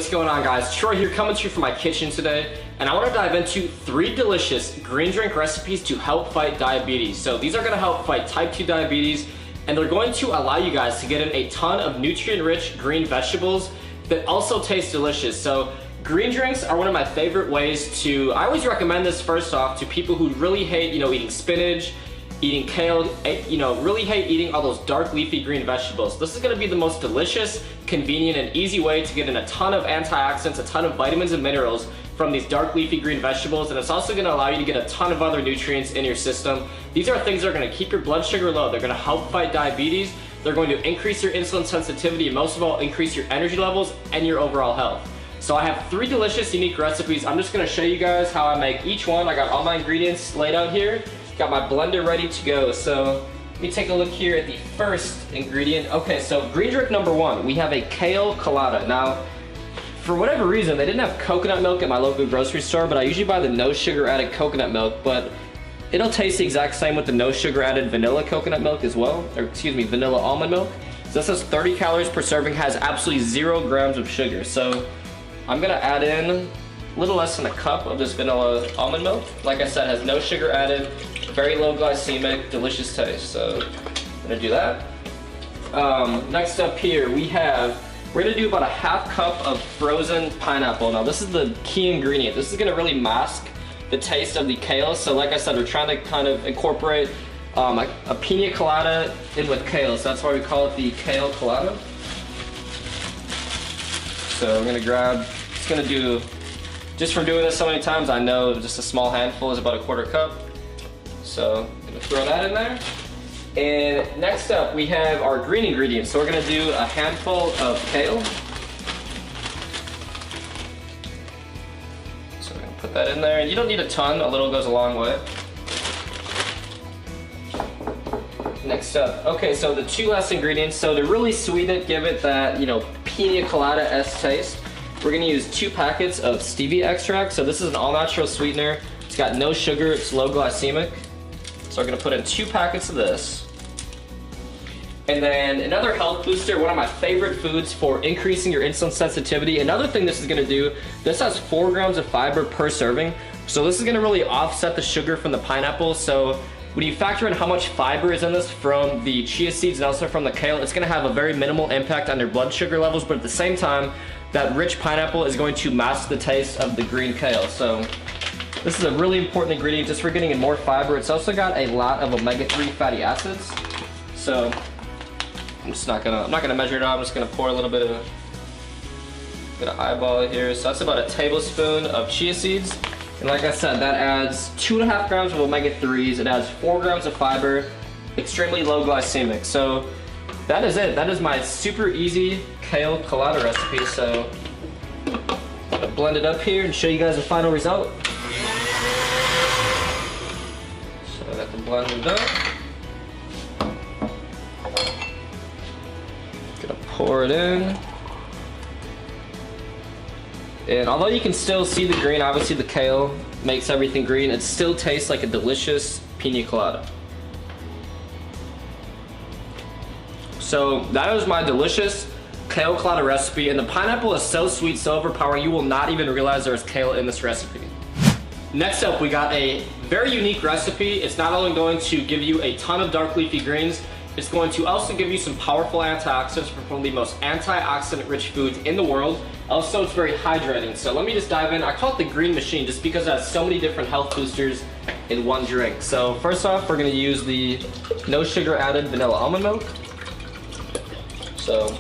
What's going on, guys? Troy here, coming to you from my kitchen today, and I want to dive into 3 delicious green drink recipes to help fight diabetes. So these are going to help fight type 2 diabetes, and they're going to allow you guys to get in a ton of nutrient-rich green vegetables that also taste delicious. So green drinks are one of my favorite ways to, I always recommend this first off to people who really hate, eating spinach, eating kale, really hate eating all those dark leafy green vegetables. This is gonna be the most delicious, convenient, and easy way to get in a ton of antioxidants, a ton of vitamins and minerals from these dark leafy green vegetables, and it's also gonna allow you to get a ton of other nutrients in your system. These are things that are gonna keep your blood sugar low. They're gonna help fight diabetes. They're going to increase your insulin sensitivity, and most of all, increase your energy levels and your overall health. So I have 3 delicious, unique recipes. I'm just gonna show you guys how I make each one. I got all my ingredients laid out here. Got my blender ready to go. So let me take a look here at the first ingredient. Okay, so green drink number 1, we have a kale colada. Now, for whatever reason, they didn't have coconut milk at my local grocery store, but I usually buy the no sugar added coconut milk, but it'll taste the exact same with the no sugar added vanilla coconut milk as well, or excuse me, vanilla almond milk. So this says 30 calories per serving, has absolutely 0 grams of sugar. So I'm gonna add in a little less than a cup of this vanilla almond milk. Like I said, has no sugar added, very low glycemic, delicious taste. So I'm gonna do that. Next up here, we're gonna do about a half cup of frozen pineapple. Now this is the key ingredient. This is gonna really mask the taste of the kale. So like I said, we're trying to kind of incorporate a pina colada in with kale. So that's why we call it the kale colada. So I'm gonna grab, it's gonna do, just from doing this so many times, I know just a small handful is about a 1/4 cup. So I'm gonna throw that in there. And next up, we have our green ingredients. So we're gonna do a handful of kale. So we're gonna put that in there. And you don't need a ton, a little goes a long way. Next up, okay, so the 2 last ingredients. So to really sweeten it, give it that, pina colada-esque taste, we're gonna use 2 packets of stevia extract. So this is an all-natural sweetener. It's got no sugar, it's low glycemic. So we're gonna put in 2 packets of this. And then another health booster, one of my favorite foods for increasing your insulin sensitivity. Another thing this is gonna do, this has 4 grams of fiber per serving. So this is gonna really offset the sugar from the pineapple. So when you factor in how much fiber is in this from the chia seeds and also from the kale, it's gonna have a very minimal impact on your blood sugar levels, but at the same time, that rich pineapple is going to mask the taste of the green kale. So this is a really important ingredient just for getting in more fiber. It's also got a lot of omega-3 fatty acids. So I'm not gonna measure it out. I'm just gonna pour a little bit of eyeball it here. So that's about a tablespoon of chia seeds. And like I said, that adds 2.5 grams of omega-3s. It adds 4 grams of fiber, extremely low glycemic. So that is it. That is my super easy kale colada recipe. So I'm gonna blend it up here and show you guys the final result. So I got the blended up. Gonna pour it in. And although you can still see the green, obviously the kale makes everything green, it still tastes like a delicious pina colada. So that was my delicious kale colada recipe, and the pineapple is so sweet, so overpowering, you will not even realize there's kale in this recipe. Next up, we got a very unique recipe. It's not only going to give you a ton of dark leafy greens, it's going to also give you some powerful antioxidants from one of the most antioxidant-rich foods in the world. Also, it's very hydrating. So let me just dive in. I call it the green machine just because it has so many different health boosters in one drink. So first off, we're gonna use the no sugar added vanilla almond milk. So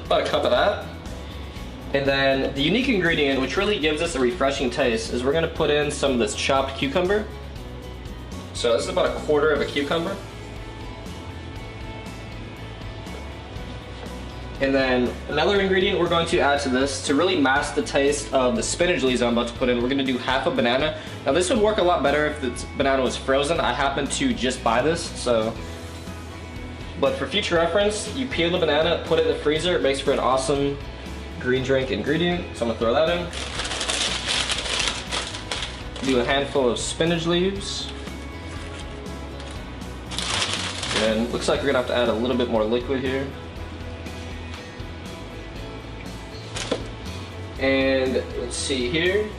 about a cup of that. And then the unique ingredient, which really gives us a refreshing taste, is we're gonna put in some of this chopped cucumber. So this is about a 1/4 of a cucumber. And then another ingredient we're going to add to this to really mask the taste of the spinach leaves I'm about to put in, we're gonna do half a banana. Now this would work a lot better if the banana was frozen. I happen to just buy this, so. But for future reference, you peel the banana, put it in the freezer, it makes for an awesome green drink ingredient. So I'm gonna throw that in. Do a handful of spinach leaves. And looks like we're gonna have to add a little bit more liquid here. And let's see here.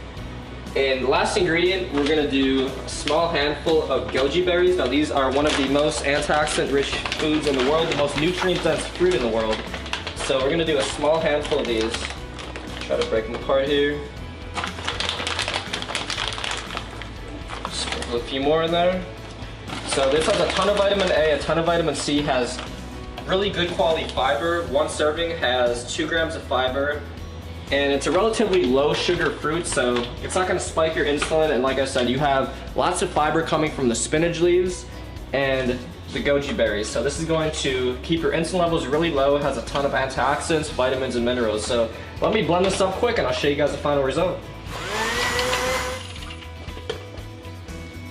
And last ingredient, we're gonna do a small handful of goji berries. Now these are one of the most antioxidant rich foods in the world, the most nutrient dense fruit in the world. So we're gonna do a small handful of these. Try to break them apart here. Sprinkle a few more in there. So this has a ton of vitamin A, a ton of vitamin C, has really good quality fiber. One serving has 2 grams of fiber. And it's a relatively low sugar fruit, so it's not gonna spike your insulin. And like I said, you have lots of fiber coming from the spinach leaves and the goji berries. So this is going to keep your insulin levels really low. It has a ton of antioxidants, vitamins, and minerals. So let me blend this up quick and I'll show you guys the final result.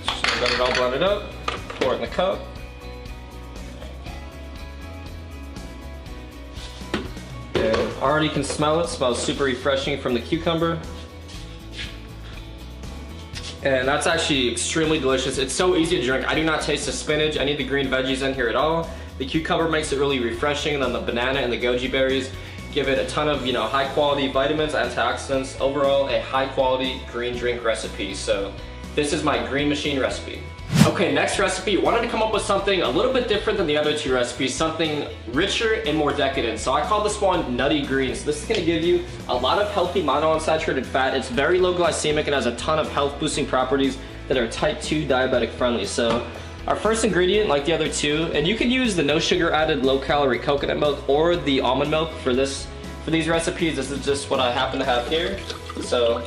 Just got it all blended up, pour it in the cup. Already can smell it. Smells super refreshing from the cucumber. And that's actually extremely delicious. It's so easy to drink. I do not taste the spinach, any of the green veggies in here at all. The cucumber makes it really refreshing, and then the banana and the goji berries give it a ton of, you know, high quality vitamins, antioxidants. Overall, a high quality green drink recipe. So this is my green machine recipe. Okay, next recipe, wanted to come up with something a little bit different than the other 2 recipes, something richer and more decadent. So I call this one Nutty Greens. This is gonna give you a lot of healthy monounsaturated fat. It's very low glycemic and has a ton of health boosting properties that are type 2 diabetic friendly. So our first ingredient, like the other 2, and you can use the no sugar added low calorie coconut milk or the almond milk for these recipes. This is just what I happen to have here. So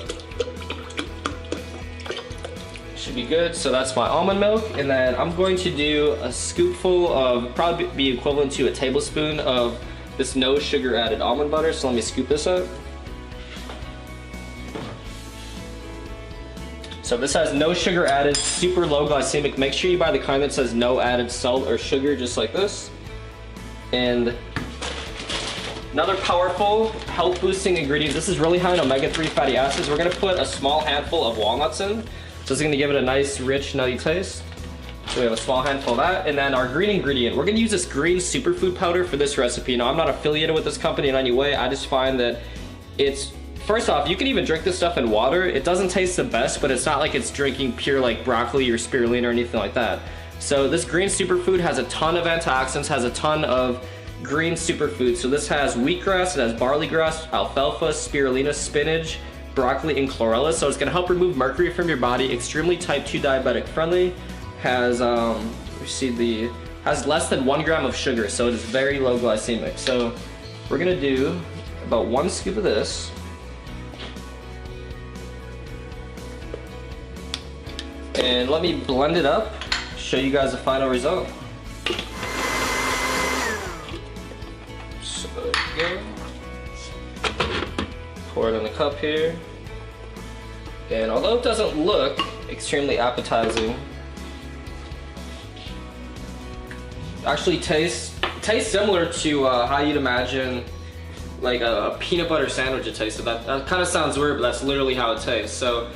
should be good. So that's my almond milk, and then I'm going to do a scoopful of, probably be equivalent to a tablespoon of this no sugar added almond butter. So let me scoop this up. So this has no sugar added, super low glycemic. Make sure you buy the kind that says no added salt or sugar, just like this. And another powerful health boosting ingredient. This is really high in omega-3 fatty acids. We're gonna put a small handful of walnuts in. So this is gonna give it a nice, rich, nutty taste. So we have a small handful of that. And then our green ingredient, we're gonna use this green superfood powder for this recipe. Now, I'm not affiliated with this company in any way. I just find that it's, first off, you can even drink this stuff in water. It doesn't taste the best, but it's not like it's drinking pure like broccoli or spirulina or anything like that. So this green superfood has a ton of antioxidants, has a ton of green superfood. So this has wheatgrass, it has barley grass, alfalfa, spirulina, spinach, broccoli, and chlorella. So it's gonna help remove mercury from your body, extremely type 2 diabetic friendly, has has less than 1 gram of sugar, so it is very low glycemic. So we're gonna do about 1 scoop of this. And let me blend it up, show you guys the final result. So there we go. Pour it in the cup here. And although it doesn't look extremely appetizing, it actually tastes similar to how you'd imagine like a peanut butter sandwich would taste. So that kind of sounds weird, but that's literally how it tastes. So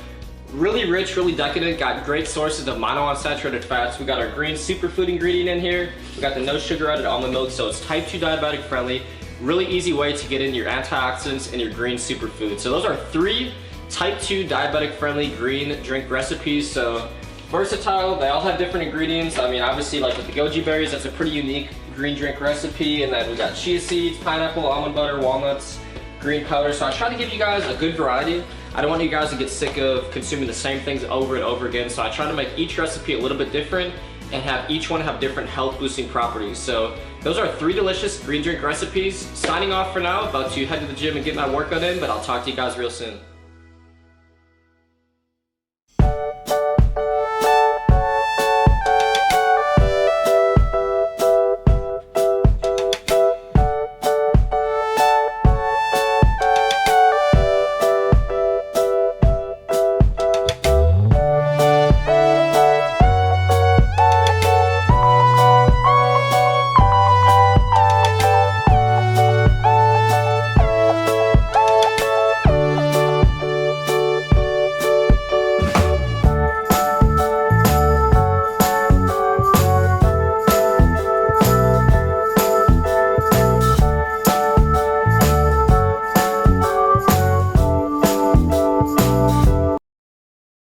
really rich, really decadent, got great sources of monounsaturated fats. We got our green superfood ingredient in here. We got the no sugar added almond milk, so it's type 2 diabetic friendly. Really easy way to get in your antioxidants and your green superfood. So those are 3 type 2 diabetic friendly green drink recipes. So versatile, they all have different ingredients. I mean, obviously like with the goji berries, that's a pretty unique green drink recipe. And then we got chia seeds, pineapple, almond butter, walnuts, green powder. So I try to give you guys a good variety. I don't want you guys to get sick of consuming the same things over and over again. So I try to make each recipe a little bit different and have each one have different health boosting properties. So those are 3 delicious green drink recipes. Signing off for now, about to head to the gym and get my workout in, but I'll talk to you guys real soon.